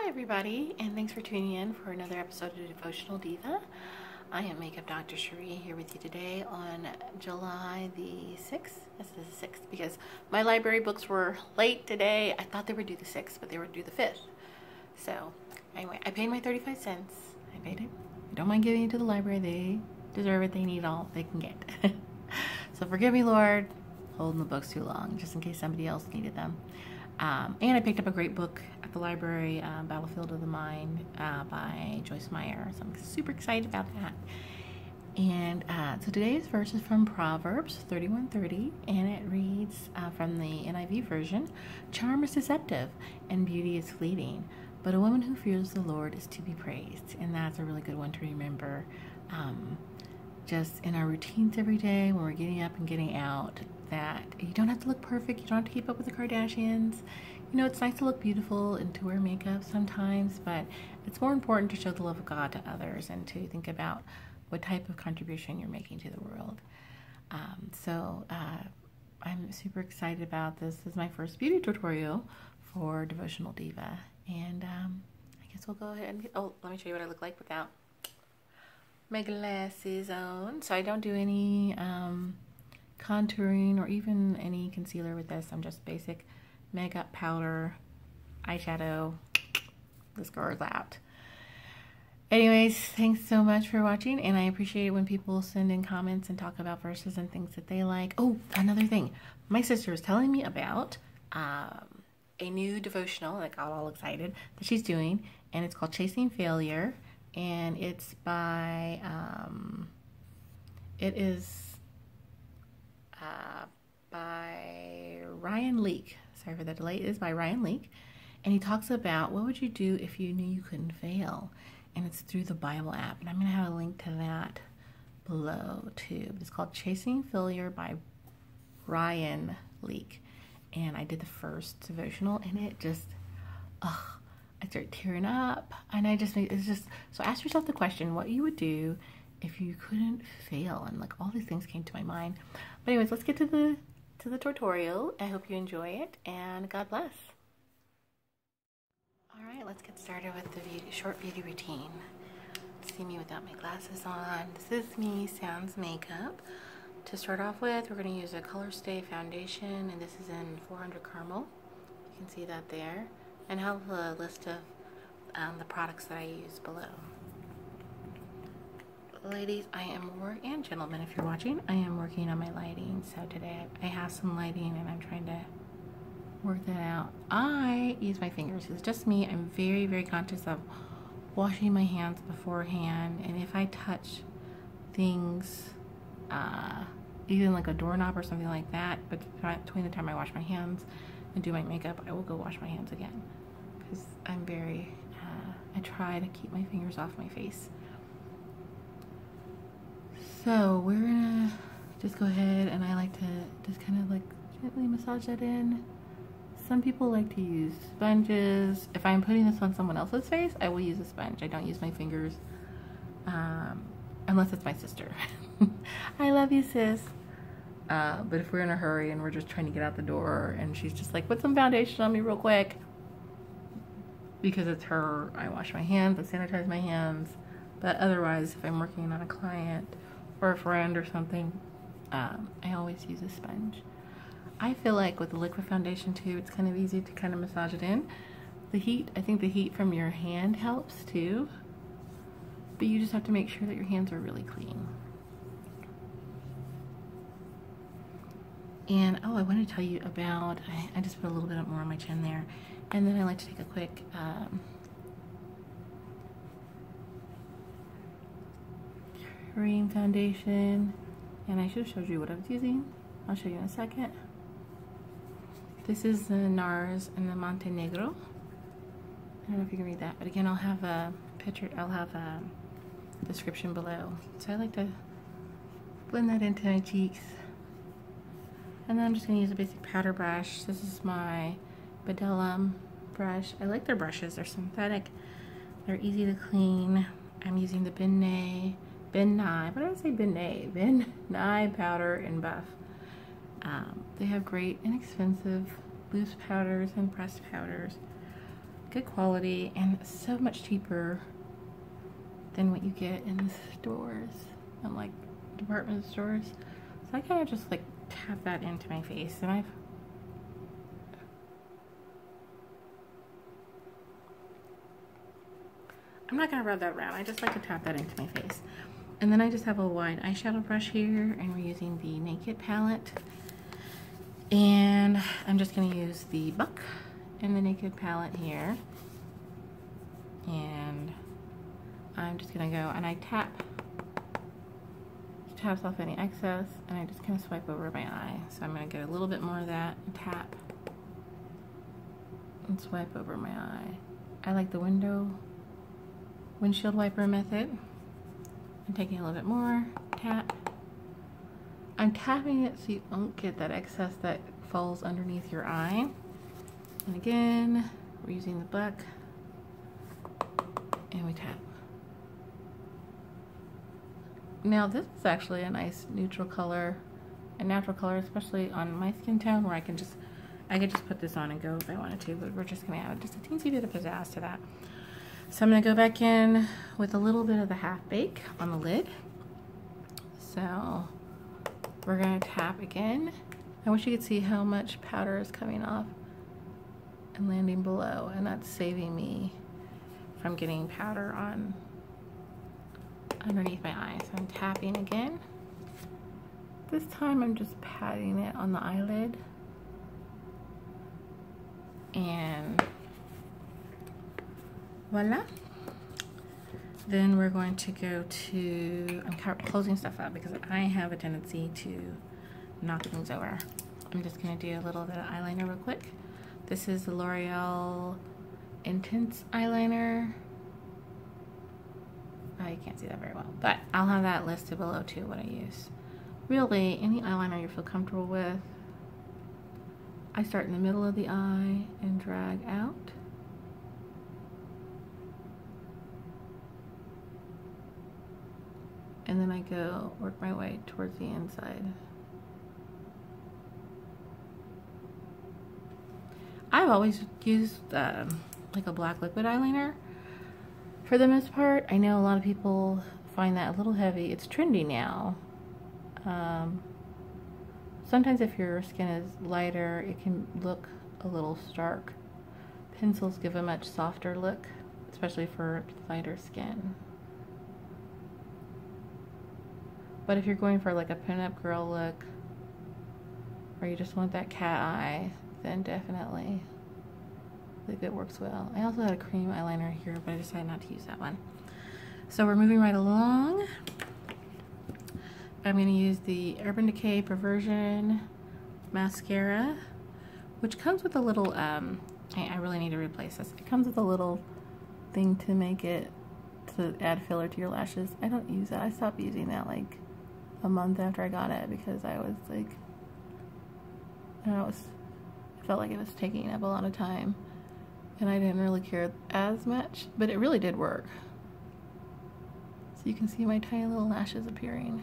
Hi everybody, and thanks for tuning in for another episode of Devotional Diva. I am Makeup Dr. Cherie here with you today on July the 6th. Yes, it is the 6th because my library books were late today. I thought they were due the 6th, but they were due the 5th. So anyway, I paid my 35 cents. I paid it. I don't mind giving it to the library. They deserve it. They need all they can get. So forgive me, Lord, holding the books too long, just in case somebody else needed them. And I picked up a great book at the library, Battlefield of the Mind by Joyce Meyer. So I'm super excited about that. And so today's verse is from Proverbs 31:30, and it reads from the NIV version, "Charm is deceptive, and beauty is fleeting, but a woman who fears the Lord is to be praised." And that's a really good one to remember. Just in our routines every day, when we're getting up and getting out, that you don't have to look perfect. You don't have to keep up with the Kardashians. You know, it's nice to look beautiful and to wear makeup sometimes, but it's more important to show the love of God to others and to think about what type of contribution you're making to the world. I'm super excited about this. This is my first beauty tutorial for Devotional Diva. And I guess we'll go ahead and let me show you what I look like without my glasses on. So I don't do any contouring or even any concealer with this. I'm just basic makeup, powder, eyeshadow. This girl is out. Anyways, thanks so much for watching, and I appreciate it when people send in comments and talk about verses and things that they like. Oh, another thing. My sister is telling me about a new devotional that got all excited that she's doing, and it's called Chasing Failure, and it's by by Ryan Leake. Sorry for the delay. It is by Ryan Leake, and he talks about what would you do if you knew you couldn't fail, and it's through the Bible app, and I'm going to have a link to that below too. It's called Chasing Failure by Ryan Leake, and I did the first devotional, and it just, I started tearing up, and it's just, so ask yourself the question, what you would do if you couldn't fail, and like all these things came to my mind. But anyways, let's get to the tutorial. I hope you enjoy it, and God bless. All right, let's get started with the short beauty routine. See me without my glasses on. This is me sans makeup. To start off with, we're going to use a ColorStay foundation, and this is in 400 Carmel. You can see that there, and I have a list of the products that I use below. Ladies, and gentlemen, if you're watching, I am working on my lighting. So today I have some lighting and I'm trying to work that out. I use my fingers. It's just me. I'm very, very conscious of washing my hands beforehand. And if I touch things, even like a doorknob or something like that, but between the time I wash my hands and do my makeup, I will go wash my hands again. Because I'm very, I try to keep my fingers off my face. So we're gonna just go ahead, and I like to just kind of like gently massage that in. Some people like to use sponges. If I'm putting this on someone else's face, I will use a sponge. I don't use my fingers, unless it's my sister. I love you, sis. But if we're in a hurry and we're just trying to get out the door and she's just like, put some foundation on me real quick, because it's her, I wash my hands, I sanitize my hands. But otherwise, if I'm working on a client or a friend or something, I always use a sponge. I feel like with the liquid foundation too, it's kind of easy to kind of massage it in. The heat, I think the heat from your hand helps too, but you just have to make sure that your hands are really clean. And I want to tell you about, I just put a little bit more on my chin there, and then I like to take a quick cream foundation, and I should have showed you what I was using. I'll show you in a second. This is the NARS and the Montenegro. I don't know if you can read that, but again, I'll have a picture, I'll have a description below. So I like to blend that into my cheeks. And then I'm just going to use a basic powder brush. This is my Bedellum brush. I like their brushes. They're synthetic. They're easy to clean. I'm using the Ben Nye powder and buff. They have great inexpensive loose powders and pressed powders. good quality and so much cheaper than what you get in the stores, and like department stores. So I kind of just like tap that into my face, and I'm not gonna rub that around. I just like to tap that into my face. And then I just have a wide eyeshadow brush here, and we're using the Naked palette. And I'm just gonna use the Buck in the Naked palette here. And I'm just gonna go and I taps off any excess, and I just kind of swipe over my eye. So I'm gonna get a little bit more of that and tap and swipe over my eye. I like the windshield wiper method. I'm taking a little bit more, tap. I'm tapping it so you don't get that excess that falls underneath your eye. And again, we're using the Buck, and we tap. Now this is actually a nice neutral color, a natural color, especially on my skin tone, where I could just put this on and go if I wanted to, but we're just gonna add just a teensy bit of pizzazz to that. So I'm gonna go back in with a little bit of the Half Bake on the lid. So we're gonna tap again. I wish you could see how much powder is coming off and landing below, and that's saving me from getting powder on underneath my eye. So I'm tapping again. This time I'm just patting it on the eyelid. And voila. Then we're going to go to, I'm closing stuff up because I have a tendency to knock things over. I'm just gonna do a little bit of eyeliner real quick. This is the Loreal Intense eyeliner. Oh, you can't see that very well, but I'll have that listed below too, what I use. Really, any eyeliner you feel comfortable with. I start in the middle of the eye and drag out. And then I go work my way towards the inside. I've always used like a black liquid eyeliner for the most part. I know a lot of people find that a little heavy. It's trendy now. Sometimes if your skin is lighter, it can look a little stark. Pencils give a much softer look, especially for lighter skin. But if you're going for like a pinup girl look, or you just want that cat eye, then definitely liquid works well. I also had a cream eyeliner here, but I decided not to use that one. So we're moving right along. I'm going to use the Urban Decay Perversion mascara, which comes with a little, I really need to replace this. It comes with a little thing to make it, to add filler to your lashes. I don't use that. I stopped using that like a month after I got it because I was like, I don't know, I felt like it was taking up a lot of time and I didn't really care as much, but it really did work. So you can see my tiny little lashes appearing.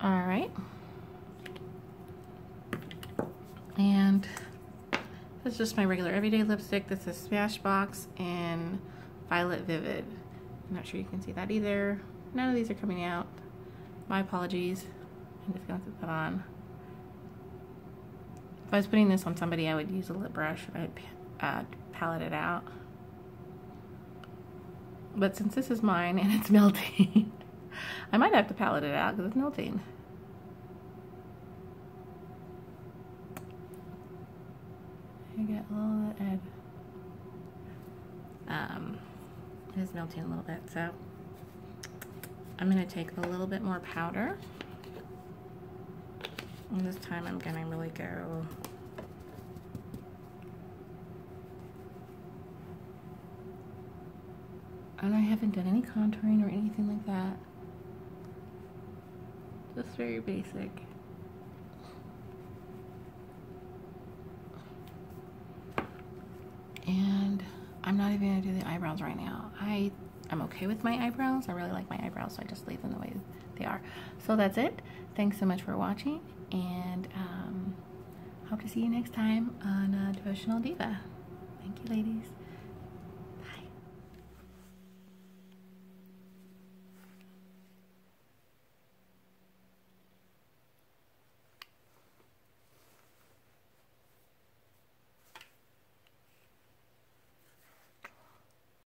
Alright, and this is just my regular everyday lipstick. This is Smashbox in Violet Vivid. I'm not sure you can see that either. None of these are coming out. My apologies. I'm just going to put that on. If I was putting this on somebody, I would use a lip brush. I'd palette it out. But since this is mine and it's melting, I might have to palette it out because it's melting. I get a little bit it is melting a little bit, so I'm going to take a little bit more powder. And this time I'm going to really go and I haven't done any contouring or anything like that. Just very basic. And I'm not even going to do the eyebrows right now. I I'm okay with my eyebrows. I really like my eyebrows, so I just leave them the way they are. So that's it. Thanks so much for watching, and hope to see you next time on Devotional Diva. Thank you, ladies.